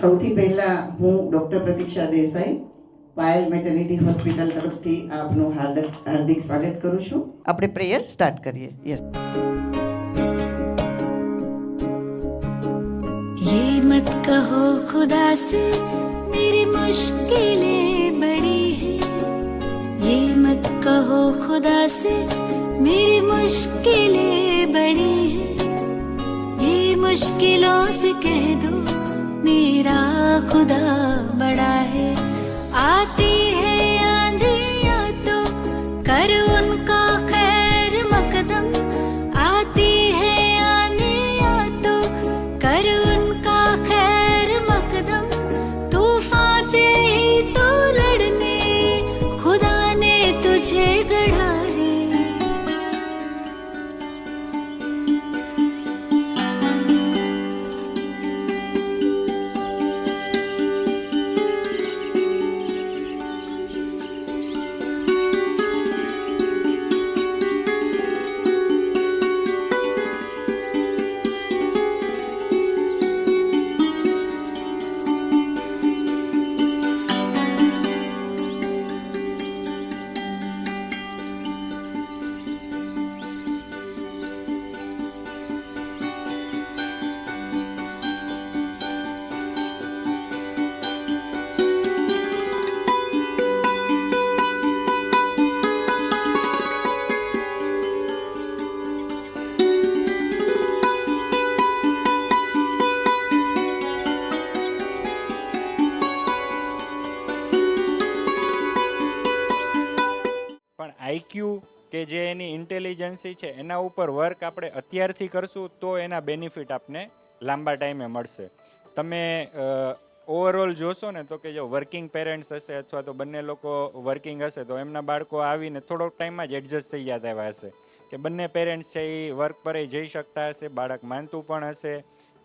સૌથી પહેલા હું ડૉક્ટર પ્રતીક્ષા દેસાઈ પાયલ મેટર્નિટી હોસ્પિટલ તરફથી આપનું હાર્દિક સ્વાગત કરું છું. આપણે પ્રેયર સ્ટાર્ટ કરીએ. યસ. ये मत कहो खुदा से मेरी मुश्किलें बड़ी हैं, ये मत कहो खुदा से मेरी मुश्किलें बड़ी हैं, ये मुश्किलों से कह दो मेरा खुदा बड़ा है. आती है आंधियाँ तो कर उनका खैर मकदम, आती है आंधियाँ तो कर उनका खैर मकदम, तूफान से ही तो लड़ने खुदा ने तुझे गढ़ा है. પણ આઈક્યુ કે જે એની ઇન્ટેલિજન્સી છે એના ઉપર વર્ક આપણે અત્યારથી કરશું તો એના બેનિફિટ આપને લાંબા ટાઈમે મળશે. તમે ઓવરઓલ જોશો ને તો કે જો વર્કિંગ પેરેન્ટ્સ હશે અથવા તો બંને લોકો વર્કિંગ હશે તો એમના બાળકો આવીને થોડોક ટાઈમમાં જ એડજસ્ટ થઈ જતા એવા હશે કે બંને પેરેન્ટ્સ છે એ વર્ક પર જઈ શકતા હશે, બાળક માનતું પણ હશે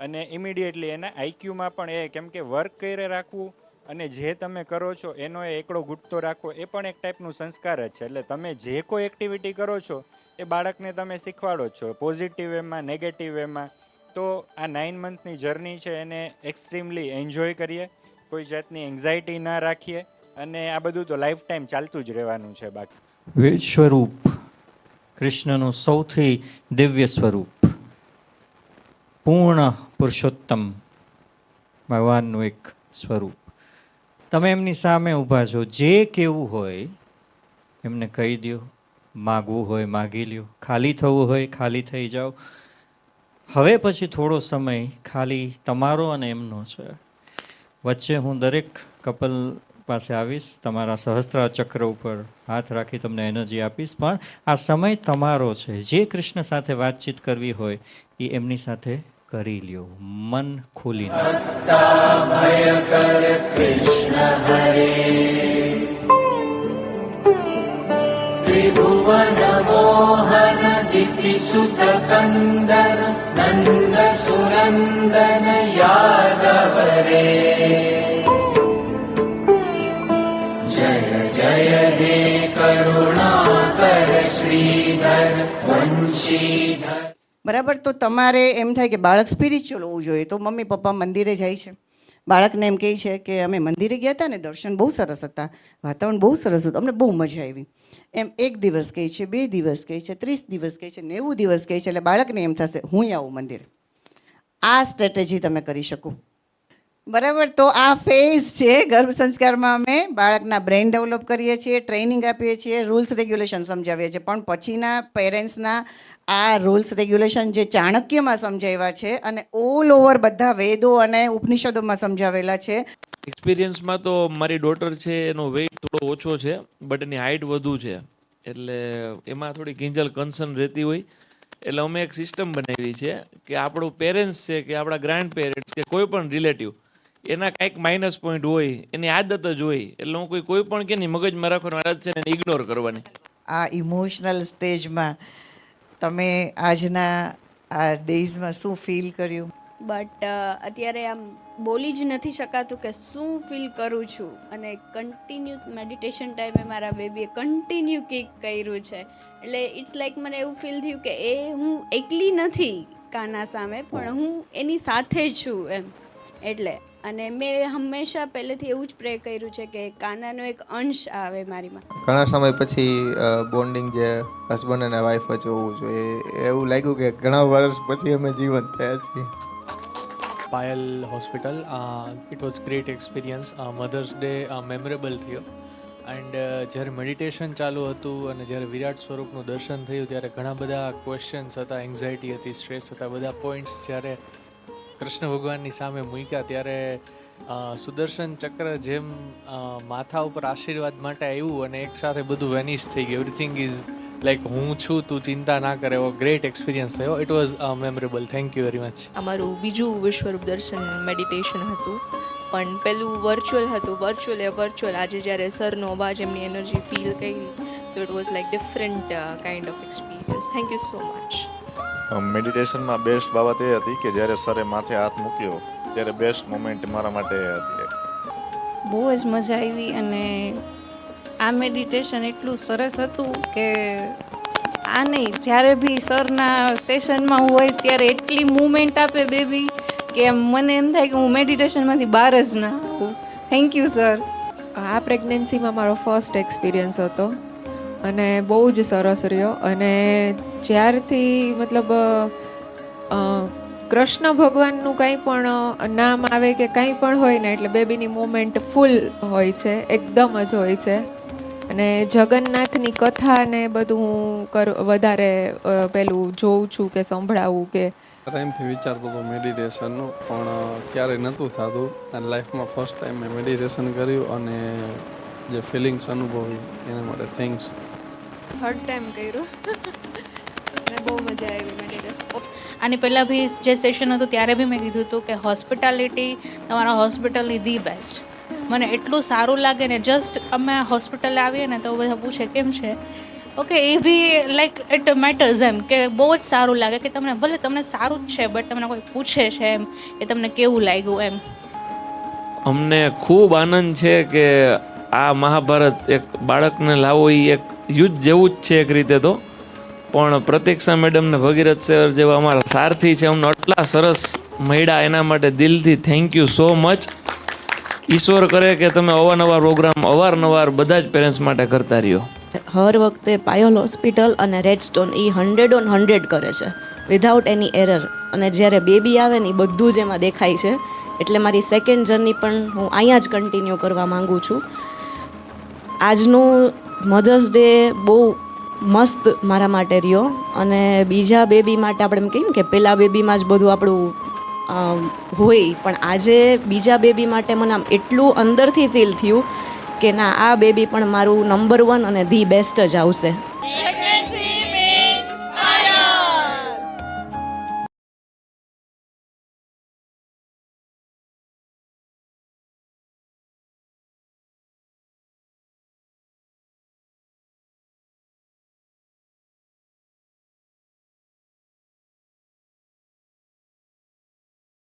અને ઇમિડિયેટલી એના આઈક્યુમાં પણ એ કેમ કે વર્ક કરે રાખવું અને જે તમે કરો છો એનો એ એકડો ગુટતો રાખવો એ પણ એક ટાઈપનું સંસ્કાર જ છે. એટલે તમે જે કોઈ એક્ટિવિટી કરો છો એ બાળકને તમે શીખવાડો છો પોઝિટિવ વેમાં, નેગેટિવ વેમાં. તો આ 9 મંથની જર્ની છે એને એક્સ્ટ્રીમલી એન્જોય કરીએ, કોઈ જાતની એન્ઝાયટી ના રાખીએ અને આ બધું તો લાઈફ ટાઈમ ચાલતું જ રહેવાનું છે. બાકી વેદ સ્વરૂપ કૃષ્ણનું સૌથી દિવ્ય સ્વરૂપ પૂર્ણ પુરુષોત્તમ ભગવાનનું એક સ્વરૂપ. તમે એમની સામે ઊભા છો, જે કેવું હોય એમને કહી દો, માગવું હોય માગી લ્યો, ખાલી થવું હોય ખાલી થઈ જાઓ. હવે પછી થોડો સમય ખાલી તમારો અને એમનો છે. વચ્ચે હું દરેક કપલ પાસે આવીશ, તમારા સહસ્ત્રાર ચક્ર ઉપર હાથ રાખી તમને એનર્જી આપીશ, પણ આ સમય તમારો છે. જે કૃષ્ણ સાથે વાતચીત કરવી હોય એ એમની સાથે કરી લ્યો, મન ખોલીને. ત્રિભુવન મોહન દિતિ સુત કંદન નંદ સુરંદન યાદવ રે. જય જય હે કરુણાકર શ્રીધર વંશીધર. બરાબર. તો તમારે એમ થાય કે બાળક સ્પિરિચ્યુઅલ હોવું જોઈએ તો મમ્મી પપ્પા મંદિરે જાય છે, બાળકને એમ કહે છે કે અમે મંદિરે ગયા હતા ને, દર્શન બહુ સરસ હતા, વાતાવરણ બહુ સરસ હતું, અમને બહુ મજા આવી. એમ 1 દિવસ કહે છે, 2 દિવસ કહે છે, 30 દિવસ કહે છે, 90 દિવસ કહે છે, એટલે બાળકને એમ થશે હું આવું મંદિરે. આ સ્ટ્રેટેજી તમે કરી શકો. બરાબર. તો આ ફેઝ છે ગર્ભ સંસ્કારમાં. અમે બાળકના બ્રેઇન ડેવલપ કરીએ છીએ, ટ્રેનિંગ આપીએ છીએ, રૂલ્સ રેગ્યુલેશન સમજાવીએ છીએ, પણ પછીના પેરેન્ટ્સના આ રૂલ્સ રેગ્યુલેશન જે ચાણક્યમાં સમજાવ્યા છે અને ઓલ ઓવર બધા વેદો અને ઉપનિષદોમાં સમજાવેલા છે. એક્સપિરિયન્સમાં તો મારી ડોટર છે એનો વેઇટ થોડો ઓછો છે બટ એની હાઇટ વધુ છે, એટલે એમાં થોડી કિંજલ કન્સર્ન રહેતી હોય. એટલે અમે એક સિસ્ટમ બનાવી છે કે આપણું પેરેન્ટ્સ છે કે આપણા ગ્રાન્ડ પેરેન્ટ્સ કે કોઈ પણ રિલેટિવ એના કાંઈક માઇનસ પોઈન્ટ હોય, એની આદત જ હોય, એટલે હું કોઈ પણ કે નહીં મગજમાં રાખવાની આદત છે ને એને ઇગ્નોર કરવાની. આ ઇમોશનલ સ્ટેજમાં તમે આજના આ ડેઝમાં શું ફીલ કર્યું? બટ અત્યારે આમ બોલી જ નથી શકાતું કે શું ફીલ કરું છું. અને કન્ટિન્યુઅસ મેડિટેશન ટાઈમે મારા બેબીએ કન્ટિન્યુ કિક કર્યું છે, એટલે ઇટ્સ લાઈક મને એવું ફીલ થયું કે એ હું એકલી નથી કાના સામે, પણ હું એની સાથે છું એમ. એટલે અને મેં હંમેશા પહેલેથી એવું જ પ્રે કર્યું છે કે કાનાનો એક અંશ આવે મારીમાં. ઘણા સમય પછી બોન્ડિંગ જે હસબન્ડ અને વાઈફ વચ્ચે હોવું જોઈએ એવું લાગ્યું કે ઘણા વર્ષ પછી અમે જીવંત થયા છીએ. Payal hospital it was great experience. Mother's day memorable થયો એન્ડ જ્યારે મેડિટેશન ચાલુ હતું અને જ્યારે વિરાટ સ્વરૂપનું દર્શન થયું ત્યારે ઘણા બધા ક્વેશ્ચન્સ હતા, એન્ઝાયટી હતી, સ્ટ્રેસ હતા, બધા પોઈન્ટ્સ જ્યારે કૃષ્ણ ભગવાનની સામે મૂક્યા ત્યારે સુદર્શન ચક્ર જેમ માથા ઉપર આશીર્વાદ માટે આવ્યું અને એકસાથે બધું વેનિશ થઈ ગયું. એવરીથિંગ ઇઝ લાઈક હું છું, તું ચિંતા ના કરે, એવો ગ્રેટ એક્સપિરિયન્સ થયો. It was memorable. Thank you very much. અમારું બીજું વિશ્વરૂપ દર્શન મેડિટેશન હતું, પણ પેલું વર્ચ્યુઅલ હતું. વર્ચ્યુઅલ આજે જ્યારે સરનો અવાજ, એમની એનર્જી ફીલ કરી તો it was like different kind of experience. Thank you so much. મેડિટેશનમાં બેસ્ટ બાબત એ હતી કે જ્યારે સરે માથે હાથ મૂક્યો ત્યારે બેસ્ટ મોમેન્ટ મારા માટે એ હતી. બહુ જ મજા આવી અને આ મેડિટેશન એટલું સરસ હતું કે આ નહીં, જ્યારે બી સરના સેશનમાં હોય ત્યારે એટલી મૂવમેન્ટ આપે બેબી કે મને એમ થાય કે હું મેડિટેશનમાંથી બહાર જ ના આવું. Thank you sir. આ પ્રેગ્નન્સીમાં મારો ફર્સ્ટ એક્સપિરિયન્સ હતો અને બહુ જ સરસ રહ્યો. અને જ્યારથી મતલબ કૃષ્ણ ભગવાનનું કંઈ પણ નામ આવે કે કંઈ પણ હોય ને એટલે બેબીની મોમેન્ટ ફૂલ હોય છે, એકદમ જ હોય છે. અને જગન્નાથની કથા ને બધું હું વધારે પેલું જોઉં છું કે સંભળાવું કે ટાઈમથી વિચારતો હતો મેડિટેશનનું, પણ ક્યારેય નહોતું થતું અને લાઈફમાં ફર્સ્ટ ટાઈમ મેં મેડિટેશન કર્યું અને જે ફિલિંગ્સ અનુભવી એના માટે થેન્ક્સ. થર્ડ ટાઈમ કર્યું અને બહુ મજા આવી મેડિટેશન. આની પહેલાં બી જે સેશન હતું ત્યારે બી મેં કીધું હતું કે હોસ્પિટાલિટી તમારા હોસ્પિટલની ધી બેસ્ટ. મને એટલું સારું લાગે ને, જસ્ટ અમે હોસ્પિટલે આવીએ ને તો બધા પૂછે કેમ છે, ઓકે એ બી લાઈક ઇટ મેટર્સ એમ કે બહુ જ સારું લાગે કે તમને ભલે તમને સારું જ છે બટ તમને કોઈ પૂછે છે એમ કે તમને કેવું લાગ્યું એમ. અમને ખૂબ આનંદ છે કે આ મહાભારત એક બાળકને લાવો એ એક યુદ્ધ જેવું જ છે એક રીતે તો, પણ પ્રતીક્ષા મેડમ ને ભગીરથ સર જેવા અમારા સારથી છે, અમને આટલા સરસ મળ્યા એના માટે દિલથી થેન્ક યુ સો મચ. ઈશ્વર કરે કે તમે અવારનવાર પ્રોગ્રામ અવારનવાર બધા જ પેરેન્ટ્સ માટે કરતા રહ્યો. હર વખતે પાયલ હોસ્પિટલ અને રેડસ્ટોન એ 100/100 કરે છે વિધાઉટ એની એરર. અને જ્યારે બેબી આવે ને એ બધું જ એમાં દેખાય છે. એટલે મારી સેકન્ડ જર્ની પણ હું અહીંયા જ કન્ટિન્યુ કરવા માગું છું. આજનું મધર્સ ડે બહુ મસ્ત મારા માટે રહ્યો અને બીજા બેબી માટે આપણે એમ કહીએ ને કે પહેલાં બેબીમાં જ બધું આપણું હોય, પણ આજે બીજા બેબી માટે મને આમ એટલું અંદરથી ફીલ થયું કે ના, આ બેબી પણ મારું નંબર 1 અને ધી બેસ્ટ જ આવશે.